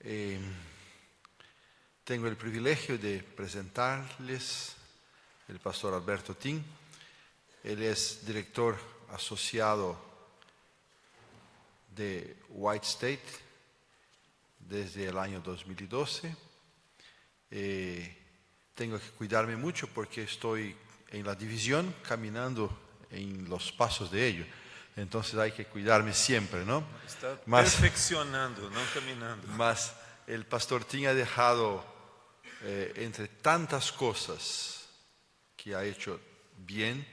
Eh, Tengo el privilegio de presentarles el pastor Alberto Tin. Él es director asociado de White State desde el año 2012. Tengo que cuidarme mucho porque estoy en la división caminando en los pasos de ellos. Entonces hay que cuidarme siempre, ¿no? Está perfeccionando, no caminando. Mas el pastor Tin ha dejado, entre tantas cosas que ha hecho bien,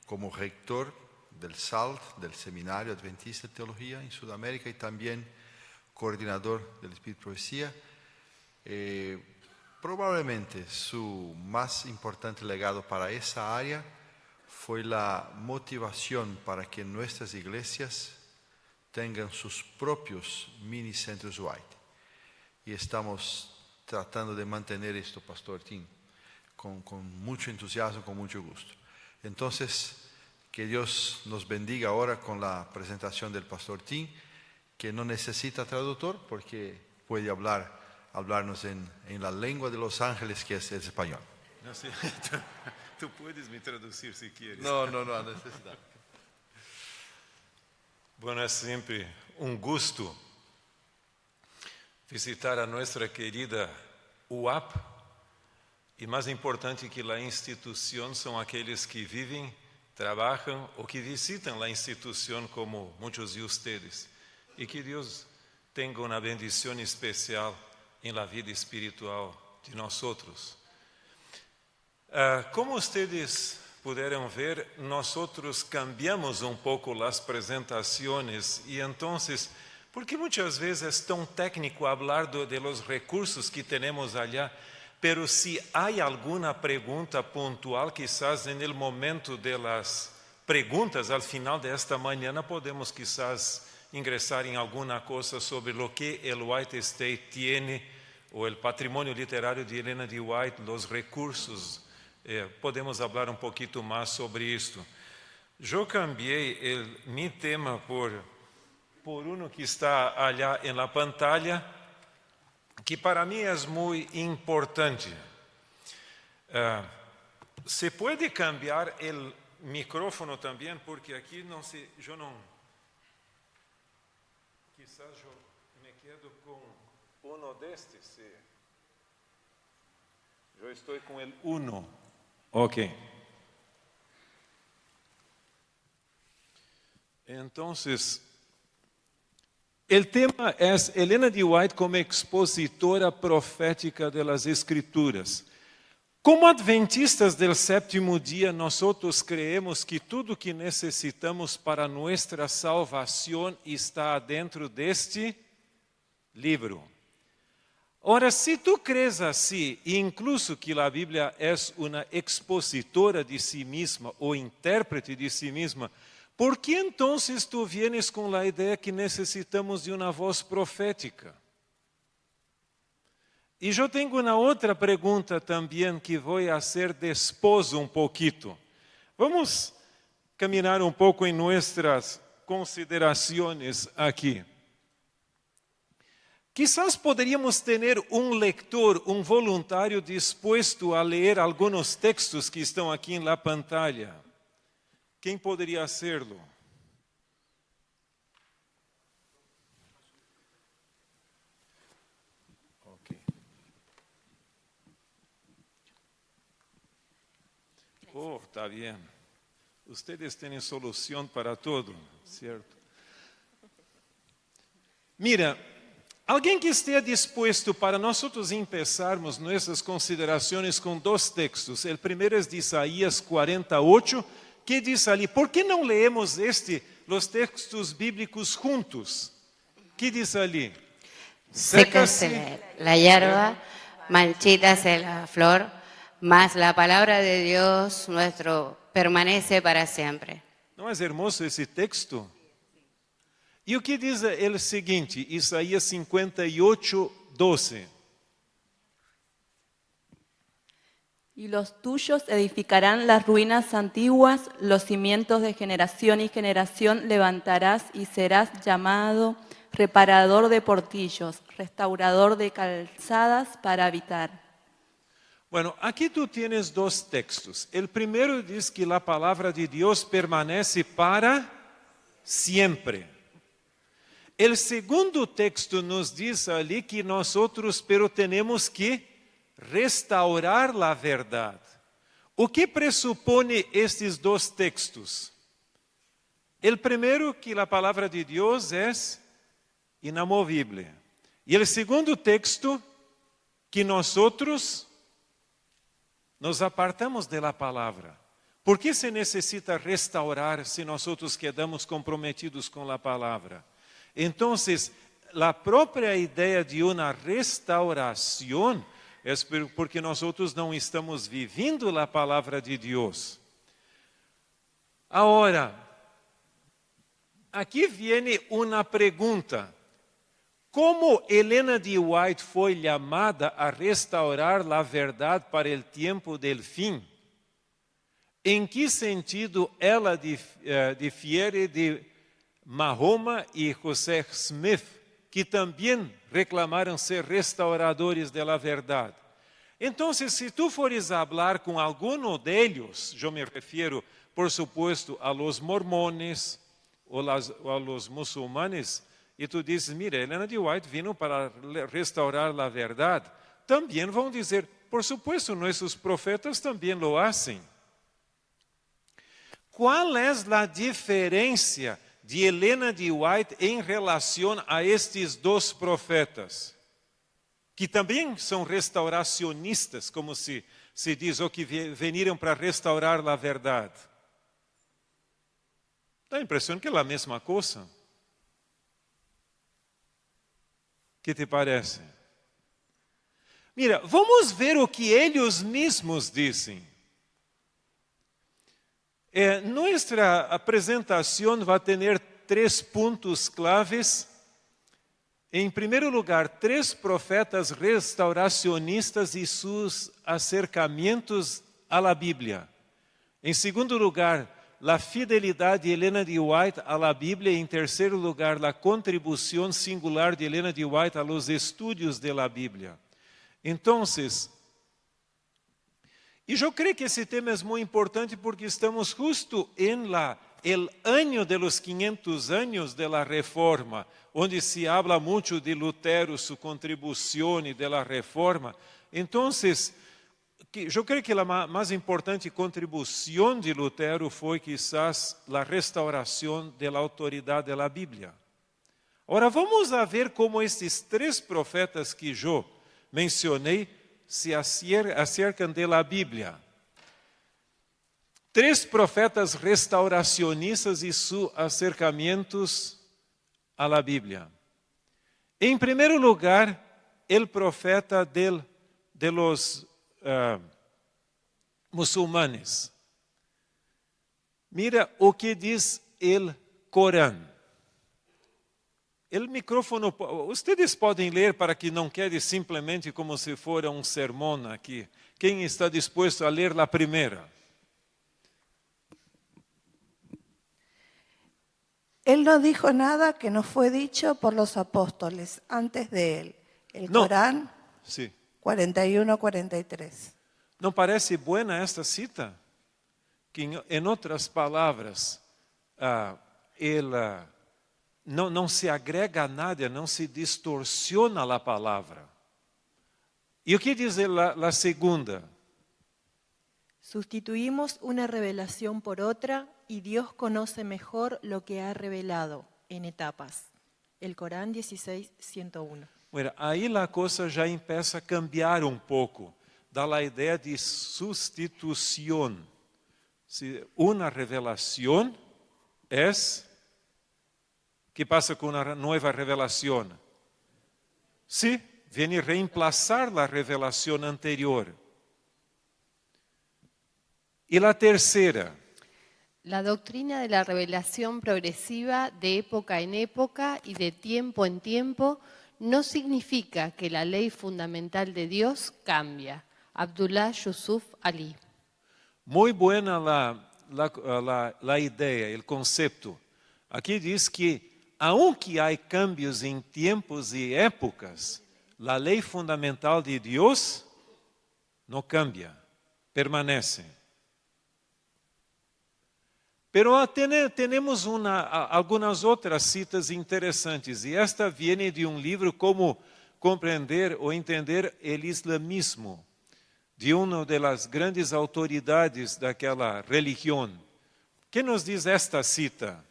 como rector del SALT, del Seminario Adventista de Teología en Sudamérica, y también coordinador del Espíritu Profecía. Probablemente su más importante legado para esa área fue la motivación para que nuestras iglesias tengan sus propios mini centros White. Y estamos tratando de mantener esto, Pastor Tin, con mucho entusiasmo, con mucho gusto. Entonces, que Dios nos bendiga ahora con la presentación del Pastor Tin, que no necesita traductor porque puede hablarnos en la lengua de los ángeles, que es el español. No sé, tú puedes me traducir si quieres. No necesita. Bueno, es siempre un gusto visitar a nuestra querida UAP, y más importante que la institución son aquellos que viven, trabajan o que visitan la institución como muchos de ustedes, y que Dios tenga una bendición especial en la vida espiritual de nosotros. Como ustedes pudieron ver, nosotros cambiamos un poco las presentaciones, y entonces, porque muchas veces es tan técnico hablar de los recursos que tenemos allá, pero si hay alguna pregunta puntual, quizás en el momento de las preguntas al final de esta mañana podemos quizás ingresar en alguna cosa sobre lo que el White State tiene, o el patrimonio literario de Elena de White, los recursos. Podemos hablar un poquito más sobre esto. Yo cambié mi tema por uno que está allá en la pantalla, que para mí es muy importante. ¿Se puede cambiar el micrófono también? Porque aquí no sé, quizás yo me quedo con uno de estos. Sí. Yo estoy con el 1. Ok. Entonces, el tema es Elena de White como expositora profética de las Escrituras. Como adventistas del séptimo día, nosotros creemos que todo que necesitamos para nuestra salvación está dentro de este libro. Ahora, si tú crees así, incluso que la Biblia es una expositora de sí misma o intérprete de sí misma, ¿por qué entonces tú vienes con la idea que necesitamos de una voz profética? Y yo tengo una otra pregunta también que voy a hacer después un poquito. Vamos a caminar un poco en nuestras consideraciones aquí. Quizás podríamos tener un lector, un voluntario dispuesto a leer algunos textos que están aquí en la pantalla. ¿Quién podría hacerlo? Okay. Oh, está bien. Ustedes tienen solución para todo, ¿cierto? Mira, alguém que esteja disposto para nosotros empezarmos nuestras consideraciones con dos textos. El primero es de Isaías 48, que dice ali, ¿por qué no leemos los textos bíblicos juntos? ¿Qué dice ali? Sécase la hierba, marchítase la flor, mas la palabra de Dios nuestro permanece para siempre. ¿No es hermoso ese texto? E o que diz o seguinte, Isaías 58, 12. Y los tuyos edificarán las ruinas antiguas, los cimientos de generación y generación levantarás y serás llamado reparador de portillos, restaurador de calzadas para habitar. Bueno, aqui tu tienes dois textos. O primeiro diz que a palavra de Deus permanece para sempre. O segundo texto nos diz ali que nós pero temos que restaurar a verdade. O que pressupone estes dois textos? O primeiro, que a palavra de Deus é inamovível. E o segundo texto, que nós nos apartamos da palavra. Por que se necessita restaurar se nós quedamos comprometidos com a palavra? Então, a própria ideia de uma restauração é porque nós não estamos vivendo a palavra de Deus. Agora, aqui vem uma pergunta. Como Helena de White foi chamada a restaurar a verdade para o tempo del fim? Em que sentido ela difiere de Mahoma e José Smith, que também reclamaram ser restauradores da verdade? Então, se tu fores falar com algum deles, eu me refiro, por supuesto, a los mormones ou a los muçulmanes, e tu dizes, mira, Helena de White vino para restaurar a verdade, também vão dizer, por supuesto, nossos profetas também lo hacen. Qual é a diferença de Helena de White em relação a estes dois profetas? Que também são restauracionistas, como se diz, ou que veniram para restaurar a verdade. Dá a impressão que é a mesma coisa. Que te parece? Mira, vamos ver o que eles mesmos dizem. Nossa apresentação vai ter 3 pontos claves. Em primeiro lugar, 3 profetas restauracionistas e seus acercamentos à Bíblia. Em segundo lugar, a fidelidade de Helena de White à Bíblia. Em terceiro lugar, a contribuição singular de Helena de White a los estudos de la Bíblia. Então, e eu creio que esse tema é muito importante porque estamos justo em el año de los 500 años de la Reforma, onde se habla muito de Lutero, sua contribuição e de la Reforma. Então, eu creio que a mais importante contribuição de Lutero foi quizás a restauração da autoridade da Bíblia. Agora vamos a ver como estes 3 profetas que eu mencionei se acercam da Bíblia. 3 profetas restauracionistas e seus acercamentos à Bíblia. Em primeiro lugar, o profeta de los muçulmanes. Mira o que diz o Corão. O micrófono, vocês podem ler para que não quede simplesmente como se fosse um sermão aqui. Quem está disposto a ler a primeira? Él no dijo nada que no fue dicho por los apóstoles antes de él. El Corán Sí. 41-43. ¿No parece buena esta cita? Que en otras palabras, não se agrega nada, não se distorciona a palavra. E o que diz a segunda? Sustituimos una revelación por otra y Dios conoce mejor lo que ha revelado en etapas. El Corán 16:101. Bueno, aí a coisa já começa a cambiar um pouco. Dá a ideia de substituição. Uma revelação é... ¿Qué pasa con una nueva revelación? Sí, viene a reemplazar la revelación anterior. Y la tercera. La doctrina de la revelación progresiva de época en época y de tiempo en tiempo no significa que la ley fundamental de Dios cambia. Abdullah Yusuf Ali. Muy buena la idea, el concepto. Aquí dice que aunque há cambios em tempos e épocas, a lei fundamental de Deus não cambia, permanece. Pero temos algumas outras citas interessantes, e esta vem de um livro Como Compreender ou Entender o Islamismo, de uma das grandes autoridades daquela religião. Que nos diz esta cita?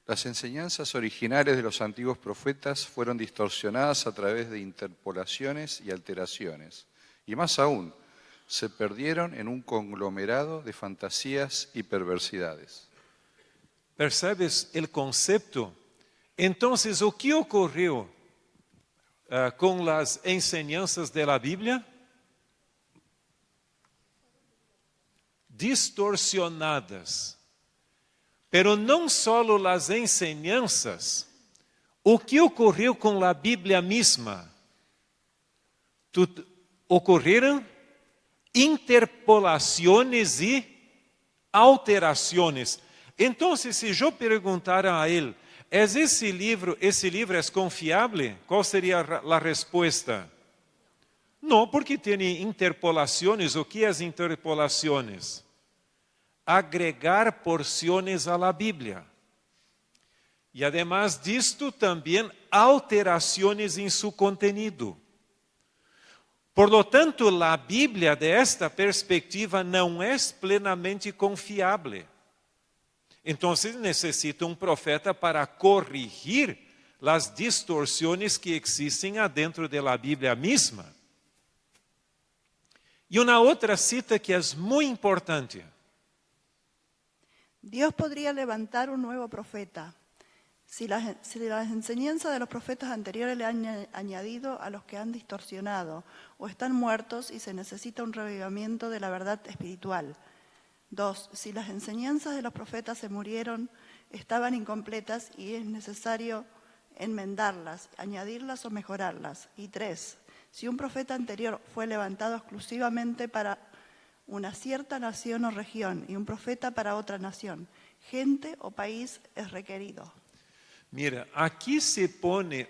Las enseñanzas originales de los antiguos profetas fueron distorsionadas a través de interpolaciones y alteraciones, y más aún, se perdieron en un conglomerado de fantasías y perversidades. ¿Percebes el concepto? Entonces, ¿o qué ocurrió con las enseñanzas de la Biblia? Distorsionadas. Pero não só as enseñanzas, o que ocorreu com a Bíblia mesma? Ocorreram interpolações e alterações. Então, se eu perguntar a ele, esse livro é confiável? Qual seria a resposta? Não, porque tem interpolações. O que é as interpolações? Agregar porções à la Bíblia. E, además disto, também alterações em seu contenido. Por lo tanto, a Bíblia, desta perspectiva, não é plenamente confiável. Então, necessita um profeta para corrigir as distorções que existem adentro da Bíblia mesma. E uma outra cita que é muito importante. Dios podría levantar un nuevo profeta. Si las enseñanzas de los profetas anteriores le han añadido a los que han distorsionado o están muertos y se necesita un revivimiento de la verdad espiritual. 2. Si las enseñanzas de los profetas se murieron, estaban incompletas y es necesario enmendarlas, añadirlas o mejorarlas. Y 3. Si un profeta anterior fue levantado exclusivamente para una cierta nación o región y un profeta para otra nación, gente o país es requerido. Mira, aqui se pone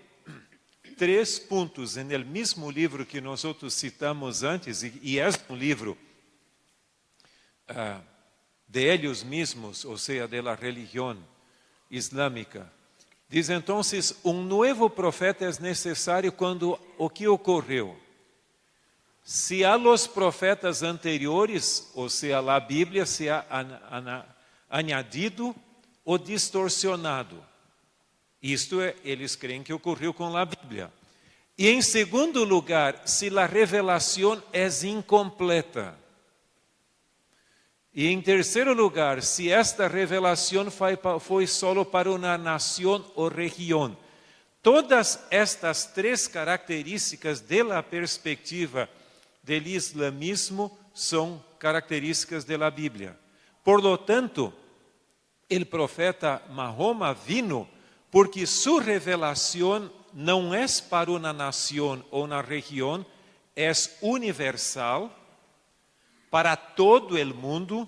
3 pontos no mesmo livro que nós citamos antes, e é um livro de eles mesmos, ou seja, da religião islâmica. Diz então, novo profeta é necessário quando o que ocorreu? Se a los profetas anteriores, ou seja, a Bíblia se ha añadido ou distorsionado. Isto eles creem que ocorreu com a Bíblia. E em segundo lugar, se a revelação é incompleta. E em terceiro lugar, se esta revelação foi só para uma nação ou região. Todas estas 3 características da perspectiva do islamismo são características da Bíblia. Por lo tanto, o profeta Mahoma vino porque sua revelação não é para uma nação ou uma região, é universal, para todo o mundo,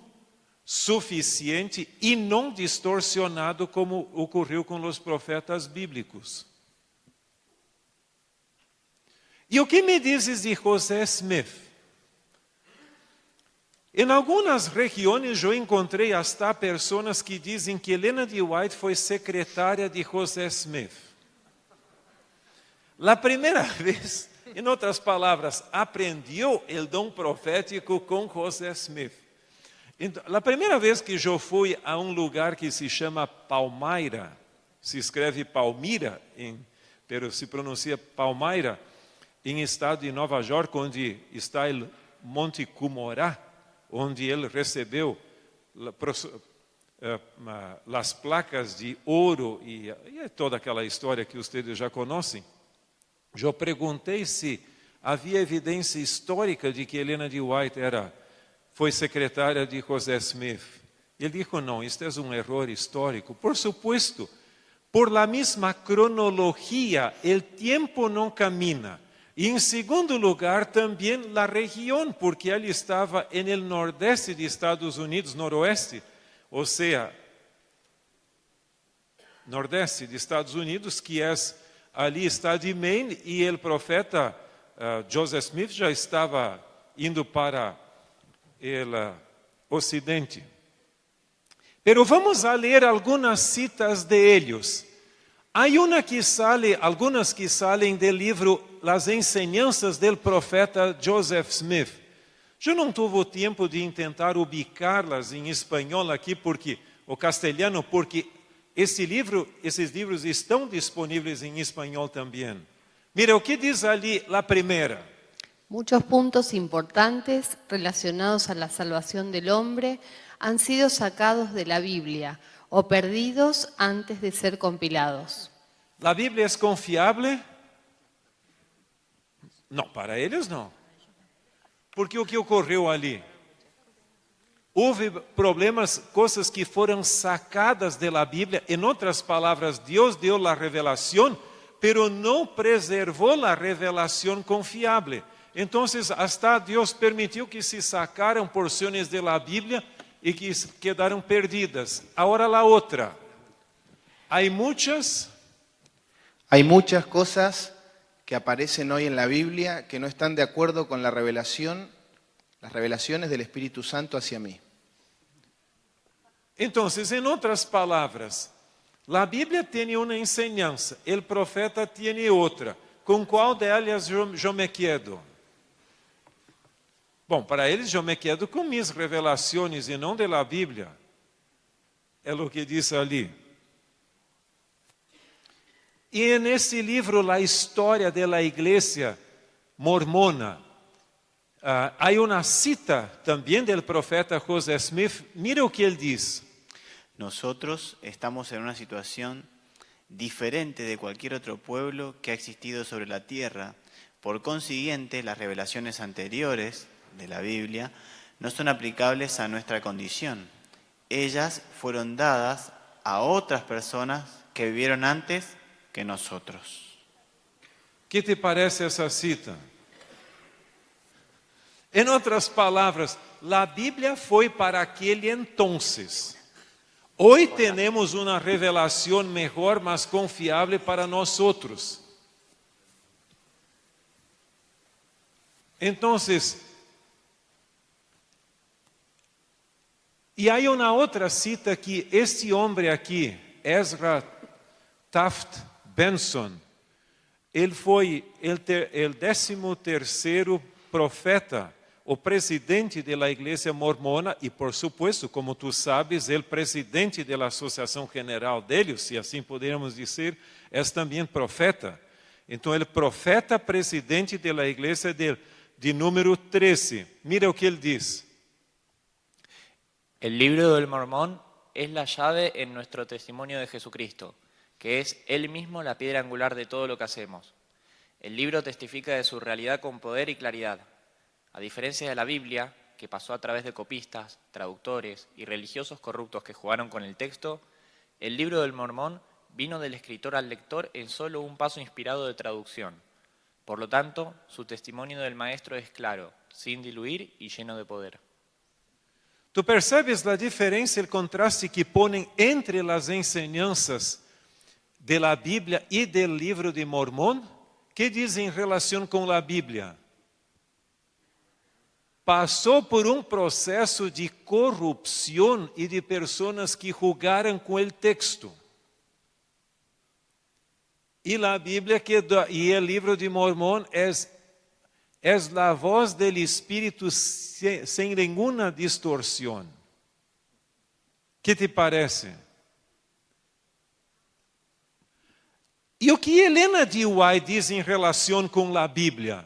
suficiente e não distorcionado como ocorreu com os profetas bíblicos. E o que me dizes de José Smith? Em algumas regiões eu encontrei hasta pessoas que dizem que Ellen G. White foi secretária de José Smith. A primeira vez, em outras palavras, aprendeu o dom profético com José Smith. Então, a primeira vez que eu fui a um lugar que se chama Palmyra, se escreve Palmira, mas se pronuncia Palmyra, em estado de Nova York, onde está o Monte Cumorá, onde ele recebeu as placas de ouro e toda aquela história que vocês já conhecem. Eu perguntei se havia evidência histórica de que Ellen G. White foi secretária de José Smith. Ele disse, não, isto é um erro histórico. Por supuesto, por la mesma cronologia, o tempo não camina. E em segundo lugar, também a região, porque ele estava no nordeste de Estados Unidos, noroeste, ou seja, nordeste de Estados Unidos, que ali está de Maine, e o profeta Joseph Smith já estava indo para o ocidente. Pero vamos a ler algumas citas de ellos. Hay algunas que salen del livro Las Enseñanzas del Profeta Joseph Smith. Eu não tive tempo de tentar ubicarlas em espanhol aqui, o castelhano, porque esses livros estão disponíveis em espanhol também. Mira o que diz ali a primeira. Muchos puntos importantes relacionados a la salvación del hombre han sido sacados de la Biblia o perdidos antes de ser compilados. ¿La Biblia es confiable? No, para ellos no. Porque o que ocorreu ali? Houve problemas, coisas que foram sacadas de la Bíblia. Em outras palavras, Deus deu a revelação, pero não preservou a revelação confiável. Então, hasta Deus permitiu que se sacaram porções de la Bíblia e que quedaram perdidas. Agora a outra. Hay muchas cosas que aparecen hoy en la Biblia que no están de acuerdo con las revelaciones del Espíritu Santo hacia mí. Entonces, en otras palabras, la Biblia tiene una enseñanza, el profeta tiene otra. ¿Con cuál de ellas yo me quedo? Bom, para eles eu me quedo com minhas revelações e não de la Bíblia. É o que diz ali. E nesse livro, a história da igreja mormona, há uma cita também do profeta Joseph Smith. Mira o que ele diz. Nosotros estamos en una situación diferente de cualquier otro pueblo que ha existido sobre la tierra. Por consiguiente, las revelaciones anteriores de la Biblia no son aplicables a nuestra condición. Ellas fueron dadas a otras personas que vivieron antes que nosotros. ¿Qué te parece esa cita? En otras palabras, la Biblia fue para aquel entonces. Hoy tenemos una revelación mejor, más confiable para nosotros. Entonces, e há uma outra cita que este homem aqui, Ezra Taft Benson, ele foi o 13º profeta, o presidente da Igreja Mormona e, por supuesto, como tu sabes, o presidente da Associação General deles, se assim podemos dizer, é também profeta. Então, ele profeta presidente da Igreja de número 13. Mira o que ele diz. El libro del Mormón es la llave en nuestro testimonio de Jesucristo, que es Él mismo la piedra angular de todo lo que hacemos. El libro testifica de su realidad con poder y claridad. A diferencia de la Biblia, que pasó a través de copistas, traductores y religiosos corruptos que jugaron con el texto, el libro del Mormón vino del escritor al lector en solo un paso inspirado de traducción. Por lo tanto, su testimonio del maestro es claro, sin diluir y lleno de poder. Tu percebes a diferença, o contraste que ponem entre as enseñanças de la Bíblia e do livro de Mormon? Que diz em relação com a Bíblia? Passou por um processo de corrupção e de pessoas que jogaram com o texto. E a Bíblia e o livro de Mormon é a voz do Espírito sem nenhuma distorção. Que te parece? E o que Helena de White diz em relação com a Bíblia?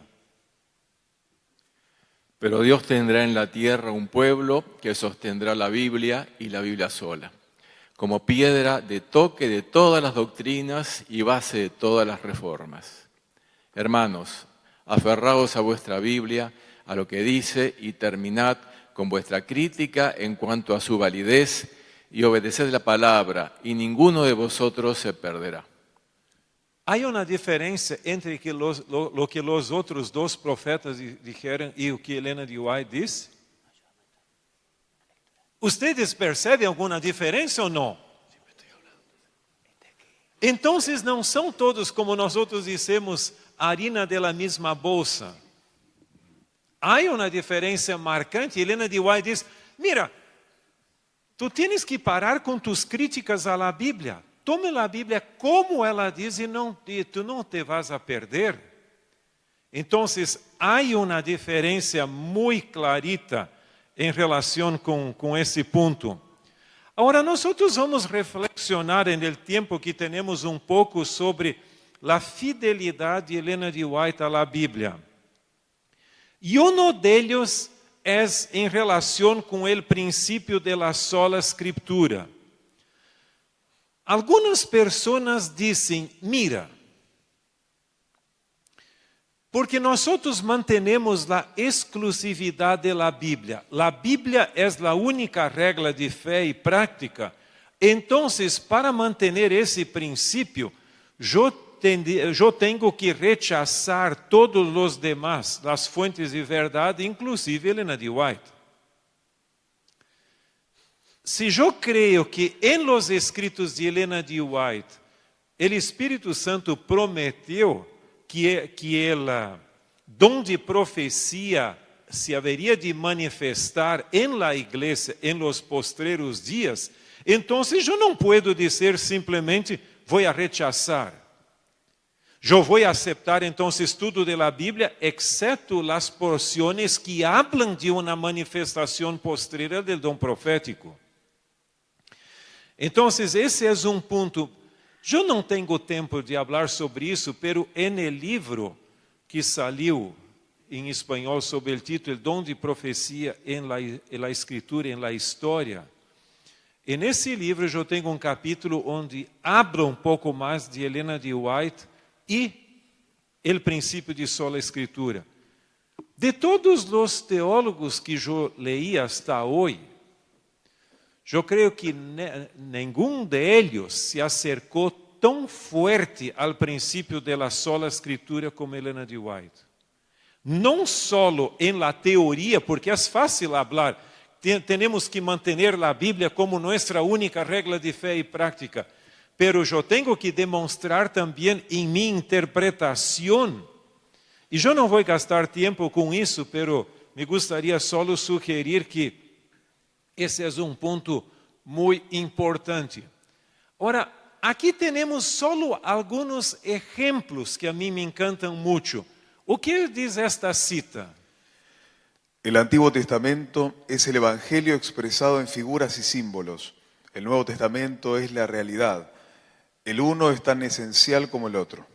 Pero Dios tendrá en la tierra un pueblo que sostendrá la Biblia y la Biblia sola, como piedra de toque de todas las doctrinas y base de todas las reformas. Hermanos, aferraos a vuestra Biblia, a lo que dice, y terminad con vuestra crítica en cuanto a su validez, y obedeced la palabra, y ninguno de vosotros se perderá. Há uma diferença entre o que os outros dois profetas disseram e o que Helena de White disse? ¿Ustedes percebem alguma diferença ou não? Então, não são todos, como nós outros dissemos, harina de la mesma bolsa. Há uma diferença marcante. Helena de White diz, mira, tu tienes que parar com tus críticas à Bíblia. Tome a Bíblia como ela diz e tu não te vas a perder. Então, há uma diferença muito clarita em relação com esse ponto. Agora, nós vamos reflexionar no tempo que temos pouco sobre a fidelidade de Helena de White à Bíblia. E deles é em relação com o princípio da sola escritura. Algumas pessoas dizem, mira, porque nós mantenemos a exclusividade da Bíblia. A Bíblia é a única regra de fé e prática. Então, para manter esse princípio, eu tenho que rechazar todos os demás, as fontes de verdade, inclusive Helena de White. Se eu creio que em los escritos de Helena de White, o Espírito Santo prometeu que o dom de profecia se haveria de manifestar em la igreja em los postreros dias, então eu não posso dizer simplesmente vou rechazar. Eu vou aceitar então tudo da Bíblia, exceto as porções que hablam de uma manifestação posterior do dom profético. Então, esse é ponto. Eu não tenho tempo de falar sobre isso, pero no livro que saiu em espanhol sob o título Dom de Profecia em la Escritura, em la História, nesse livro eu tenho capítulo onde habla pouco mais de Helena de White e o princípio de sola Escritura. De todos os teólogos que eu leí hasta hoje, eu creio que nenhum deles se acercou tão forte ao princípio da sola Escritura como Helena de White. Não só em la teoria, porque é fácil falar, temos que manter a Bíblia como nossa única regra de fé e prática, pero eu tenho que demonstrar também em minha interpretação, e eu não vou gastar tempo com isso, pero me gostaria só sugerir que esse é ponto muito importante. Ora, aqui temos só alguns exemplos que a mim me encantam muito. O que diz esta cita? El Antiguo Testamento es el Evangelio expresado en figuras y símbolos. El Nuevo Testamento es la realidad. El uno es tan esencial como el otro.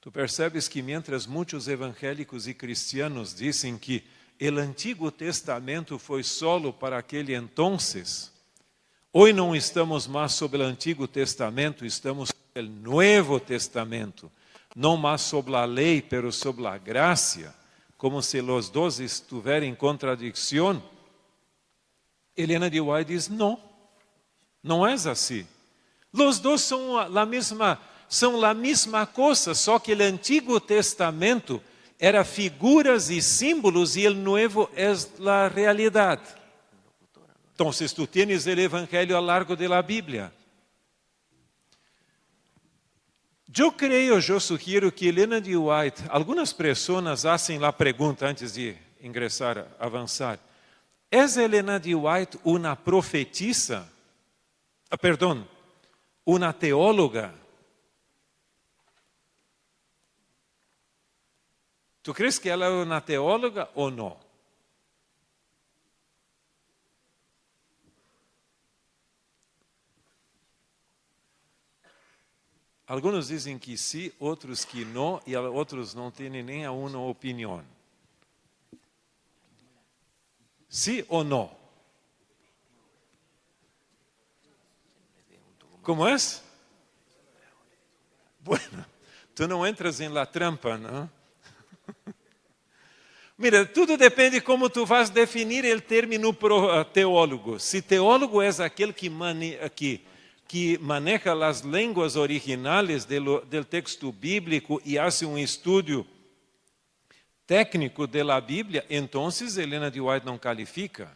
Tu percebes que mientras muitos evangélicos e cristianos dizem que o Antigo Testamento foi solo para aquele entonces, hoje não estamos mais sobre o Antigo Testamento, estamos sobre o Novo Testamento, não mais sobre a lei, pero sobre a graça, como se os dois estivessem em contradição. Helena de White diz, não é assim. Os dois são a mesma coisa, só que o Antigo Testamento era figuras e símbolos e o Novo é a realidade. Então, tu tienes o Evangelho ao largo da Bíblia. Eu sugiro que Helena de White, algumas pessoas fazem a pergunta antes de ingressar, avançar. ¿É Helena de White uma profetisa? Perdão, uma teóloga? Tu crees que ela é uma teóloga ou não? Alguns dizem que sim, outros que não, e outros não têm nem uma opinião. Sim ou não? Como é? Bueno, tu não entras em la trampa, não? Mira, tudo depende de como tu vas definir o término teólogo. Se teólogo é aquele que maneja as línguas originais do texto bíblico e faz estudo técnico da Bíblia, então Helena de White não califica.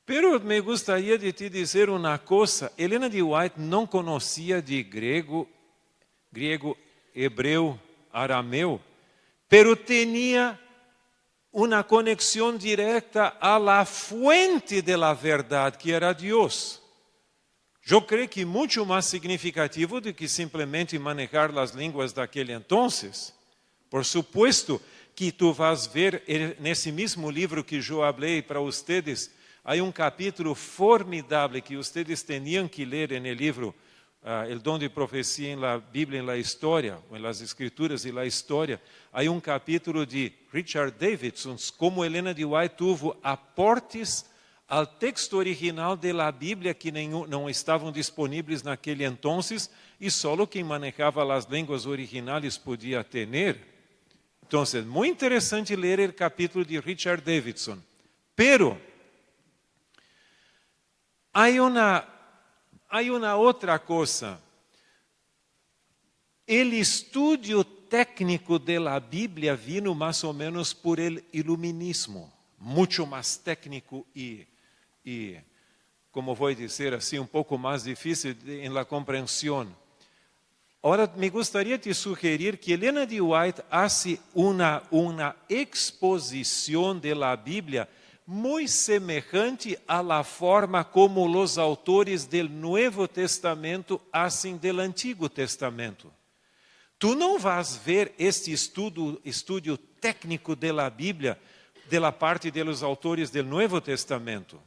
Pero me gustaría de te dizer uma coisa. Helena de White não conhecia de grego, hebreu, arameu, pero tinha uma conexão direta a la fuente de la verdade, que era Deus. Eu creio que muito mais significativo do que simplesmente manejar as línguas daquele entonces. Por supuesto que tu vas ver nesse mesmo livro que eu falei para vocês, há capítulo formidável que vocês tinham que ler no livro El Dom de Profecia en la Biblia, en la Historia, o en las Escrituras y la Historia. Há capítulo de Richard Davidson, como Helena de White tuvo aportes ao texto original de la Bíblia que não estavam disponíveis naquele entonces e só quem manejava as línguas originais podia ter. Então, é muito interessante ler o capítulo de Richard Davidson. Pero há uma outra coisa. O estudo técnico da Bíblia vino mais ou menos por el iluminismo, muito mais técnico e como vou dizer assim, pouco mais difícil em la compreensão. Agora, me gostaria de sugerir que Helena de White hace uma exposição da Bíblia muito semejante à la forma como os autores do Novo Testamento hacen do Antigo Testamento. Tu não vas ver este estudo técnico da Bíblia da parte dos autores do Novo Testamento.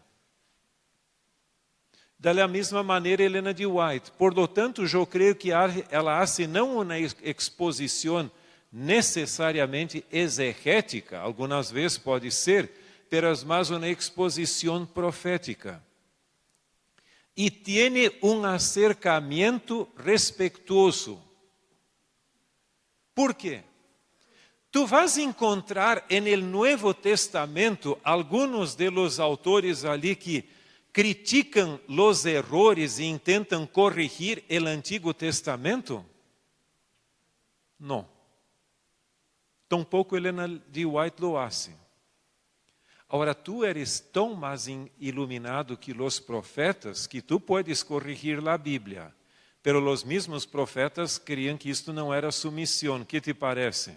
Da mesma maneira, Helena de White. Por lo tanto, eu creio que ela hace não uma exposição necessariamente exegética, algumas vezes pode ser, mas mais uma exposição profética. E tem um acercamento respetuoso. Por quê? Tu vas encontrar no Novo Testamento alguns dos autores ali que criticam os errores e intentam corrigir o Antigo Testamento? Não. Tampouco Helena de White lo hace. Agora, tu eres tão mais iluminado que os profetas que tu podes corrigir a Bíblia. Pero os mesmos profetas queriam que isto não era submissão. Que te parece?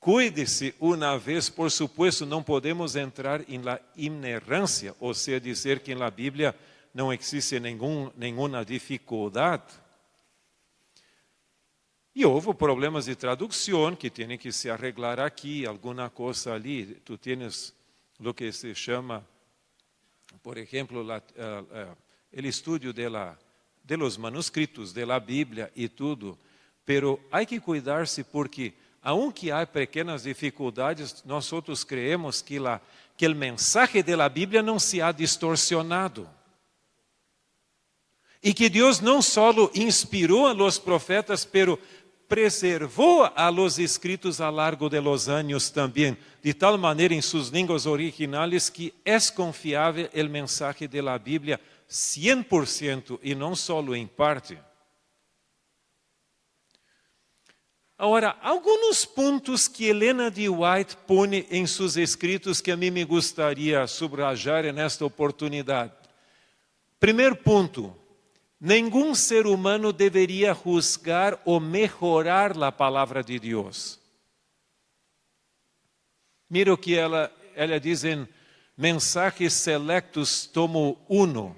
Cuide-se uma vez, por supuesto, não podemos entrar em la inerrância, ou seja, dizer que na Bíblia não existe nenhuma dificuldade. E houve problemas de tradução que têm que se arreglar aqui, alguma coisa ali. Tu tens o que se chama, por exemplo, o estudo de los manuscritos de la Bíblia e tudo. Pero há que cuidar-se porque, aunque há pequenas dificuldades, nós outros creemos que o mensaje de la Bíblia não se ha distorsionado. E que Deus não só inspirou a los profetas, pero preservou a los escritos a largo de los años também, de tal maneira em suas línguas originais que é confiável o mensaje de la Bíblia 100% e não só em parte. Agora, alguns pontos que Helena de White põe em seus escritos que a mim me gostaria subrayar nesta oportunidade. Primeiro ponto. Nenhum ser humano deveria juzgar ou mejorar a palavra de Deus. Mira o que ela diz em Mensajes Selectos, tomo 1.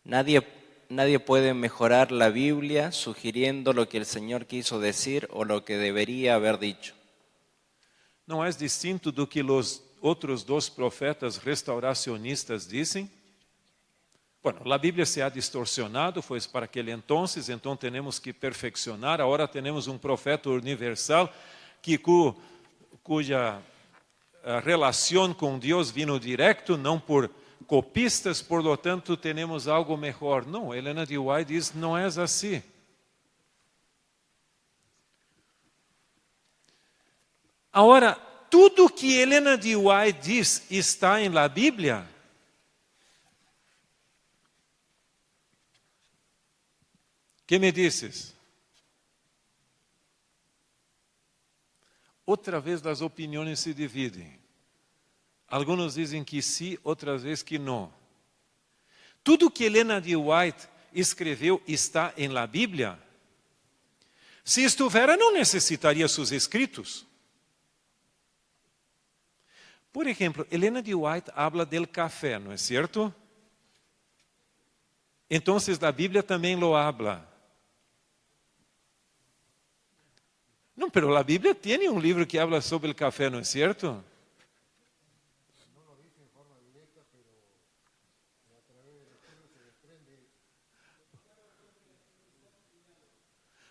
Nadie puede mejorar la Biblia sugiriendo lo que el Señor quiso decir o lo que debería haber dicho. Não é distinto do que os outros dois profetas restauracionistas dizem? Bueno, a Bíblia se ha distorsionado, foi para aquele entonces, então temos que perfeccionar. Agora temos profeta universal cuja relação com Deus vino direto, não por copistas, por lo tanto temos algo melhor. Não, Helena de White diz, não é assim. Agora, tudo que Helena de White diz está em la Bíblia? Que me dizes? Outra vez as opiniões se dividem. Algunos dicen que sí, otras veces que no. Tudo que Helena de White escreveu está en la Biblia. Si estuviera, no necesitaría sus escritos. Por ejemplo, Helena de White habla del café, ¿no es cierto? Entonces la Biblia también lo habla. No, pero la Biblia tiene un libro que habla sobre el café, ¿no es cierto?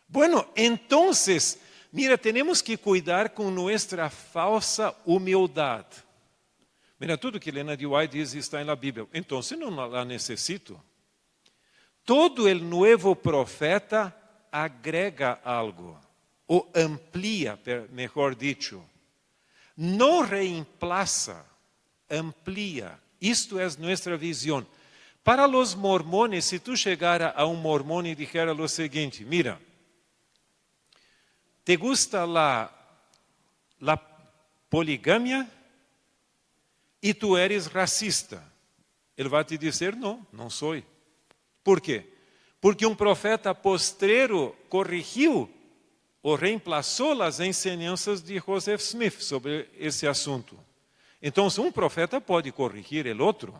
Bueno, entonces, mira, tenemos que cuidar con nuestra falsa humildad. Mira, tudo que Helena de White diz está en la Biblia. Entonces no la necesito. Todo el nuevo profeta agrega algo, o amplía, mejor dicho. No reemplaza, amplía. Isto es nuestra visión. Para los mormones, si tú llegara a un mormón y dijera lo siguiente, mira, ¿te gusta la poligamia? E tu eres racista. Ele vai te dizer, não, não sou. Por quê? Porque profeta postrero corrigiu ou reemplazou as ensinanças de Joseph Smith sobre esse assunto. Então, profeta pode corrigir o outro.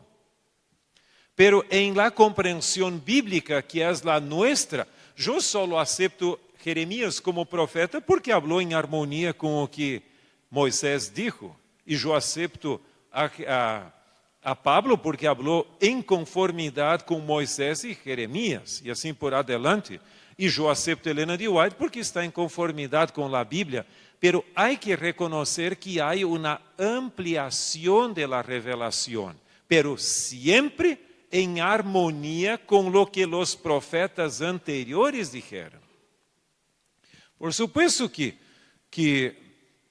Pero em la compreensão bíblica, que é a nossa, eu só acepto Jeremias como profeta porque falou em harmonia com o que Moisés dijo. E eu acepto a Pablo porque falou em conformidade com Moisés e Jeremias, e assim por adelante. E eu acepto Helena de White porque está em conformidade com a Bíblia, pero hay que reconocer que hay una ampliación de la revelación, pero siempre en armonía con lo que los profetas anteriores dijeron. Por supuesto que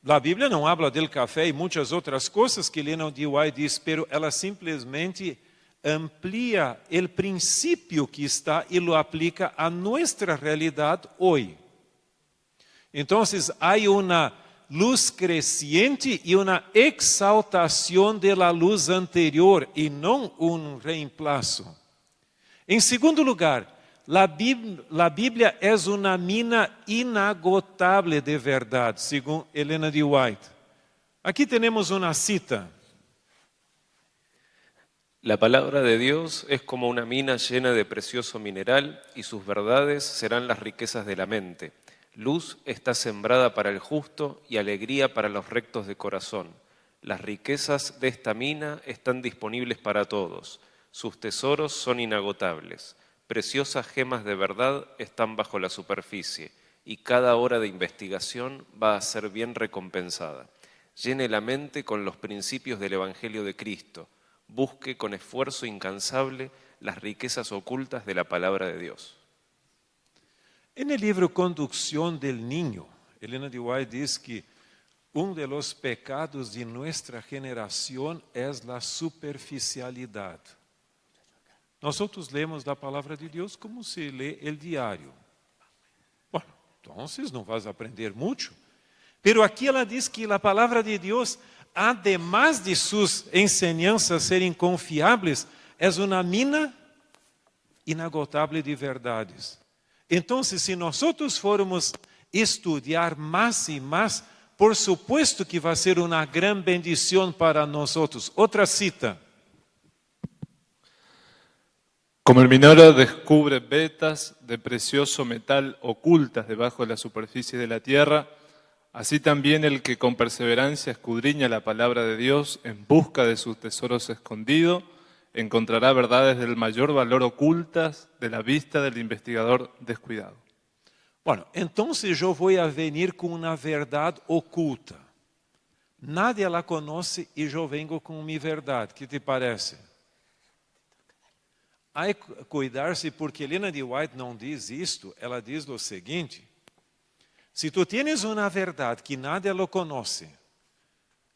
a Bíblia não habla del café e muitas outras coisas que Helena de White diz, pero ela simplesmente amplia o princípio que está e lo aplica a nossa realidade hoje. Então, há uma luz crescente e uma exaltação da luz anterior e não reemplazo. Em segundo lugar, a Bíblia é uma mina inagotável de verdade, segundo Helena de White. Aqui temos uma cita. La palabra de Dios es como una mina llena de precioso mineral y sus verdades serán las riquezas de la mente. Luz está sembrada para el justo y alegría para los rectos de corazón. Las riquezas de esta mina están disponibles para todos. Sus tesoros son inagotables. Preciosas gemas de verdad están bajo la superficie y cada hora de investigación va a ser bien recompensada. Llene la mente con los principios del Evangelio de Cristo. Busque con esfuerzo incansable las riquezas ocultas de la palabra de Dios. En el libro Conducción del Niño, Helena de White dice que uno de los pecados de nuestra generación es la superficialidad. Nosotros leemos la palabra de Dios como se lee el diario. Bueno, entonces no vas a aprender mucho. Pero aquí ela diz que la palabra de Dios, además de sus enseñanzas serem confiables, é uma mina inagotable de verdades. Então, se nós formos estudar mais e mais, por supuesto que vai ser uma grande bendição para nós. Outra cita. Como el minero descubre vetas de precioso metal ocultas debajo de la superficie de la tierra, así también el que con perseverancia escudriña la palabra de Dios en busca de sus tesoros escondidos, encontrará verdades del mayor valor ocultas de la vista del investigador descuidado. Bueno, entonces yo voy a venir con una verdad oculta. Nadie la conoce y yo vengo con mi verdad. ¿Qué te parece? Hay que cuidar-se porque Helena de White não diz isto, ela diz o seguinte: se tu tienes uma verdade que nadie lo conoce,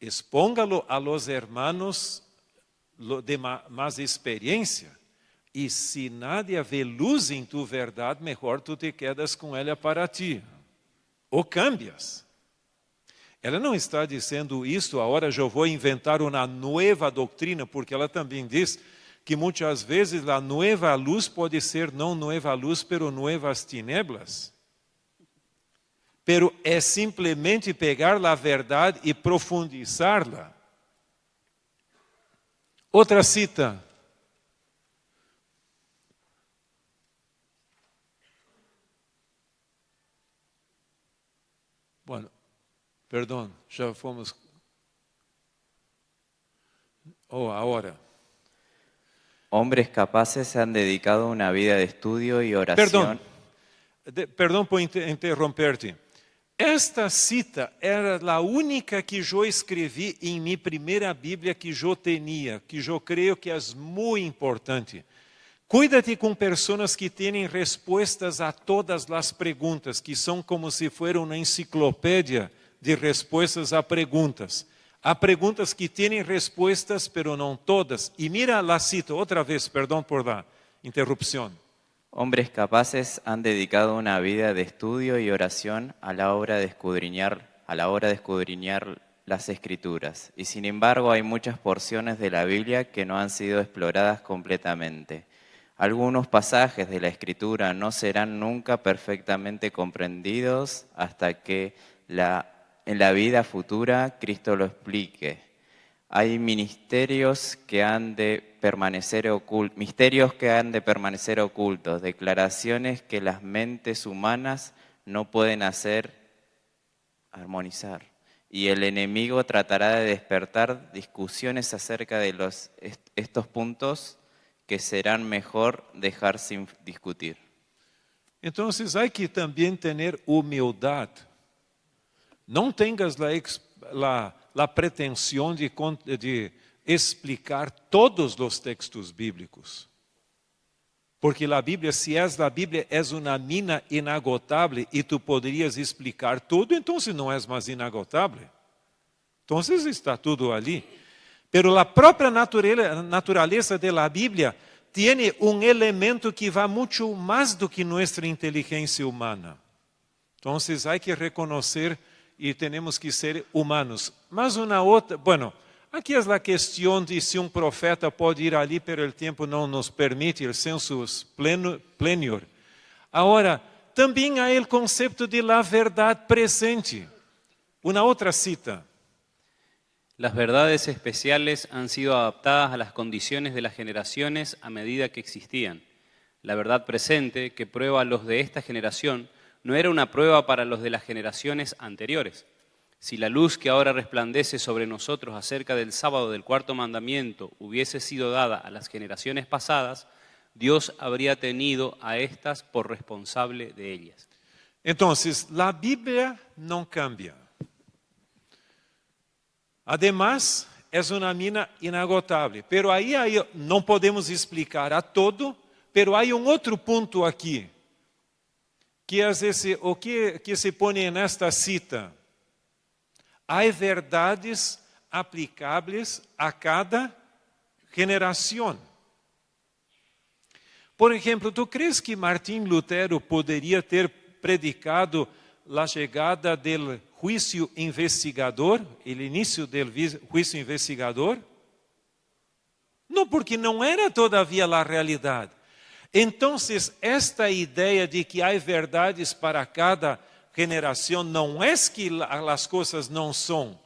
expóngalo a los hermanos de más experiencia, e se nadie vê luz em tu verdade, melhor tu te quedas com ela para ti, ou cambias. Ela não está dizendo isto, agora eu vou inventar uma nova doutrina, porque ela também diz que muitas vezes a nova luz pode ser não nova luz, pero novas tinieblas. Pero é simplesmente pegar a verdade e profundizá-la. Outra cita. Bueno, perdão, já fomos. Agora. Hombres capaces se han dedicado una vida de estudio y oración. Perdão por interromper-te. Esta cita era a única que eu escrevi em minha primeira Bíblia que eu tinha, que eu creio que é muito importante. Cuídate com pessoas que têm respostas a todas as perguntas, que são como se fosse uma enciclopédia de respostas a perguntas. Há perguntas que têm respostas, pero não todas. E mira a cita outra vez, perdão por la interrupção. Hombres capaces han dedicado una vida de estudio y oración a la hora de escudriñar las Escrituras. Y sin embargo hay muchas porciones de la Biblia que no han sido exploradas completamente. Algunos pasajes de la Escritura no serán nunca perfectamente comprendidos hasta que en la vida futura Cristo lo explique. Hay misterios que han de permanecer ocultos, declaraciones que las mentes humanas no pueden hacer armonizar. Y el enemigo tratará de despertar discusiones acerca de estos puntos que serán mejor dejar sin discutir. Entonces hay que también tener humildad. No tengas la pretensión de explicar todos los textos bíblicos. Porque la Biblia, si es la Biblia, es una mina inagotable y tú podrías explicar todo, entonces no es más inagotable. Entonces está todo allí. Pero la propia naturaleza de la Biblia tiene un elemento que va mucho más do que nuestra inteligencia humana. Entonces hay que reconocer y tenemos que ser humanos. Mas una otra, bueno, aqui é a questão de se profeta pode ir ali, pero o tempo não nos permite, o sensus plenior. Agora, também há o conceito de la verdade presente. Uma outra cita. Las verdades especiales han sido adaptadas a las condiciones de las generaciones a medida que existían. La verdad presente, que prueba a los de esta generación, no era una prueba para los de las generaciones anteriores. Si la luz que ahora resplandece sobre nosotros acerca del sábado del cuarto mandamiento hubiese sido dada a las generaciones pasadas, Dios habría tenido a estas por responsable de ellas. Entonces, la Biblia no cambia. Además, es una mina inagotable. Pero ahí no podemos explicar a todo, pero hay un otro punto aquí, que es o que se pone en esta cita. Hay verdades aplicables a cada generación. Por ejemplo, ¿tú crees que Martín Lutero podría ter predicado la llegada del juicio investigador, el inicio del juicio investigador? No, porque não era todavía la realidad. Entonces, esta idea de que hay verdades para cada generação não é que as coisas não são,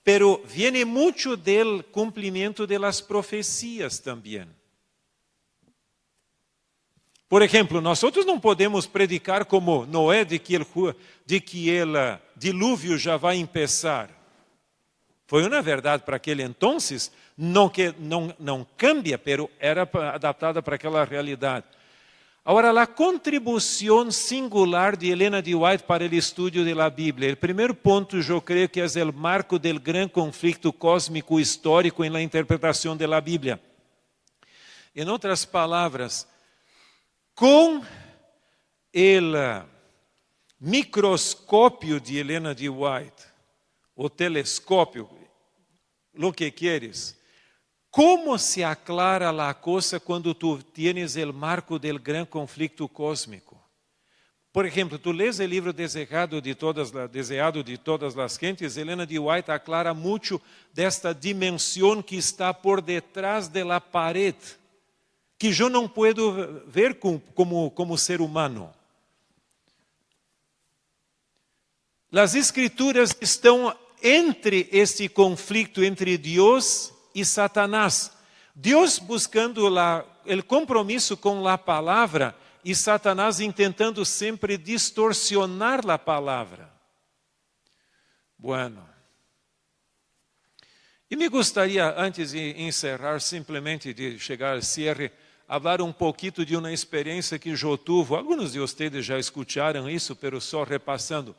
pero viene mucho del cumprimento de las profecias também. Por exemplo, nós não podemos predicar como Noé de que o dilúvio já vai começar. Foi uma verdade para aquele entonces, não cambia, pero era adaptada para aquela realidade. Agora, a contribuição singular de Helena de White para o estudo da Bíblia. O primeiro ponto, eu creio que é o marco do grande conflito cósmico histórico em la interpretação da Bíblia. Em outras palavras, com o microscópio de Helena de White, o telescópio, lo que quieres, como se aclara a coisa quando tu tienes o marco del grande conflito cósmico? Por ejemplo, tú lees el libro Deseado de todas las gentes, Helena de White aclara mucho de esta dimensión que está por detrás de la pared, que yo no puedo ver como ser humano. Las escrituras están entre este conflicto entre Dios y Satanás. Dios buscando el compromiso con la palabra y Satanás intentando siempre distorsionar la palabra. Bueno, e me gustaría, antes de encerrar, simplesmente de chegar ao cierre, falar pouquinho de uma experiência que eu tive. Alguns de vocês já escutaram isso, mas só repassando.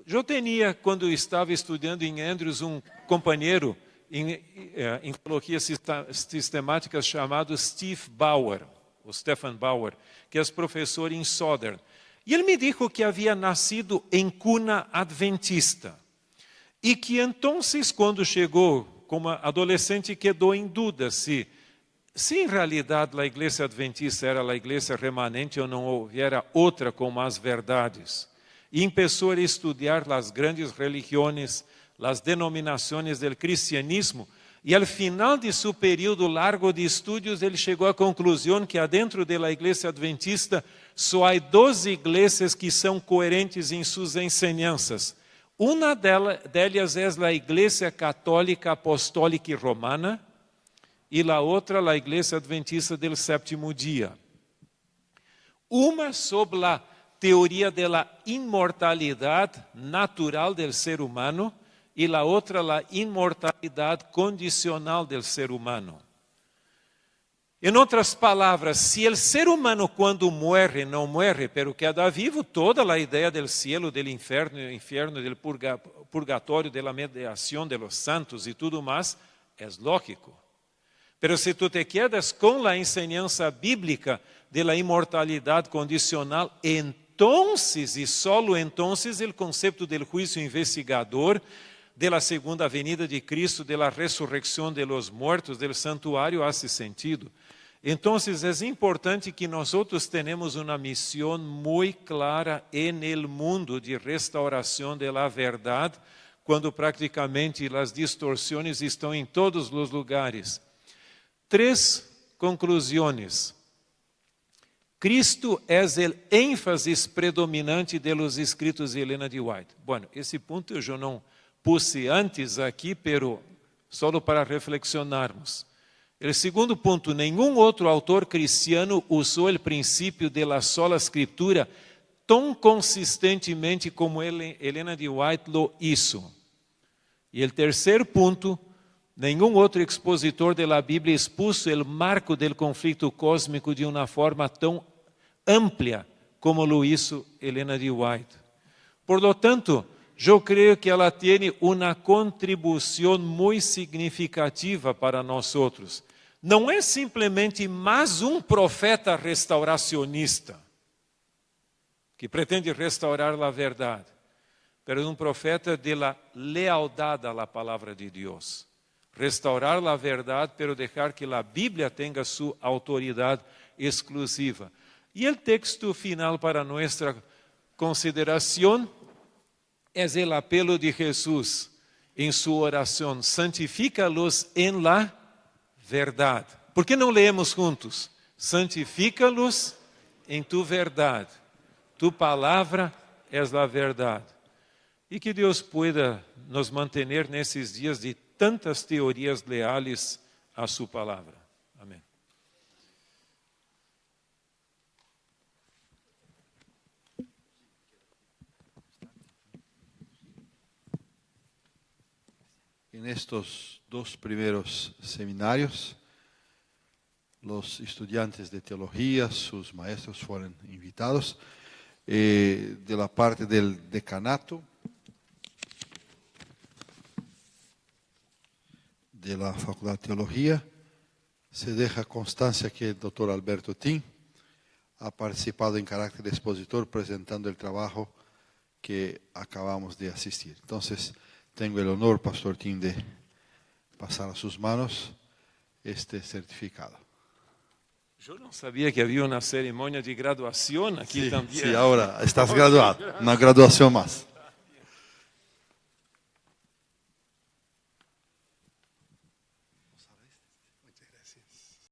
Eu tinha, quando estava estudando em Andrews, companheiro em teologia sistemática chamado Stephen Bauer, que é professor em Southern. E ele me disse que havia nascido em cuna adventista. E que então, quando chegou como adolescente, quedou em dúvida se em realidade a igreja adventista era a igreja remanente ou não houvera outra com mais verdades. E começou a estudar as grandes religiões, as denominações do cristianismo, e ao final de seu período largo de estudos, ele chegou à conclusão que adentro da igreja adventista só há 2 igrejas que são coerentes em suas enseñanças. Uma delas é a Igreja Católica Apostólica e Romana, e a outra, a Igreja Adventista do Sétimo Dia. Uma sobre a teoria da imortalidade natural do ser humano e a outra, a imortalidade condicional do ser humano. Em outras palavras, se o ser humano quando morre, não morre, pero queda vivo, toda a ideia do cielo, do inferno, do purgatório, da mediação de los santos e tudo mais, é lógico. Pero se tu te quedas com a enseñanza bíblica de la imortalidade condicional, entonces e solo entonces o conceito del juicio investigador, de la segunda venida de Cristo, de la resurrección de los muertos, del santuário, hace sentido. Então, é importante que nós tenhamos uma missão muito clara no mundo de restauração da verdade, quando praticamente as distorções estão em todos os lugares. 3 conclusões. Cristo é o ênfasis predominante de los escritos de Helena de White. Bueno, esse ponto eu já não puse antes aqui, pero só para reflexionarmos. O segundo ponto, nenhum outro autor cristiano usou o princípio de la sola escritura tão consistentemente como Helena de White lo hizo. E o terceiro ponto, nenhum outro expositor da Bíblia expuso o marco do conflito cósmico de uma forma tão ampla como lo hizo Helena de White. Por lo tanto, eu creio que ela tem uma contribuição muito significativa para nós outros. Não é simplesmente mais profeta restauracionista que pretende restaurar a verdade, mas profeta de la lealdade à palavra de Deus. Restaurar a verdade, pero deixar que a Bíblia tenha sua autoridade exclusiva. E o texto final para nossa consideração é o apelo de Jesus em sua oração: santifica-los en la verdade. Por que não leemos juntos? Santifica-los em tu verdade. Tu palavra é a verdade. E que Deus pueda nos manter nesses dias de tantas teorias leales a sua palavra. Amém. En estos 2 primeros seminarios, los estudiantes de teología, sus maestros fueron invitados de la parte del decanato, de la Facultad de Teología. Se deja constancia que el doctor Alberto Tin ha participado en carácter de expositor presentando el trabajo que acabamos de asistir. Entonces, tengo el honor, Pastor Tim, de pasar a sus manos este certificado. Yo no sabía que había una ceremonia de graduación aquí también. Sí, ahora estás graduado, una graduación más.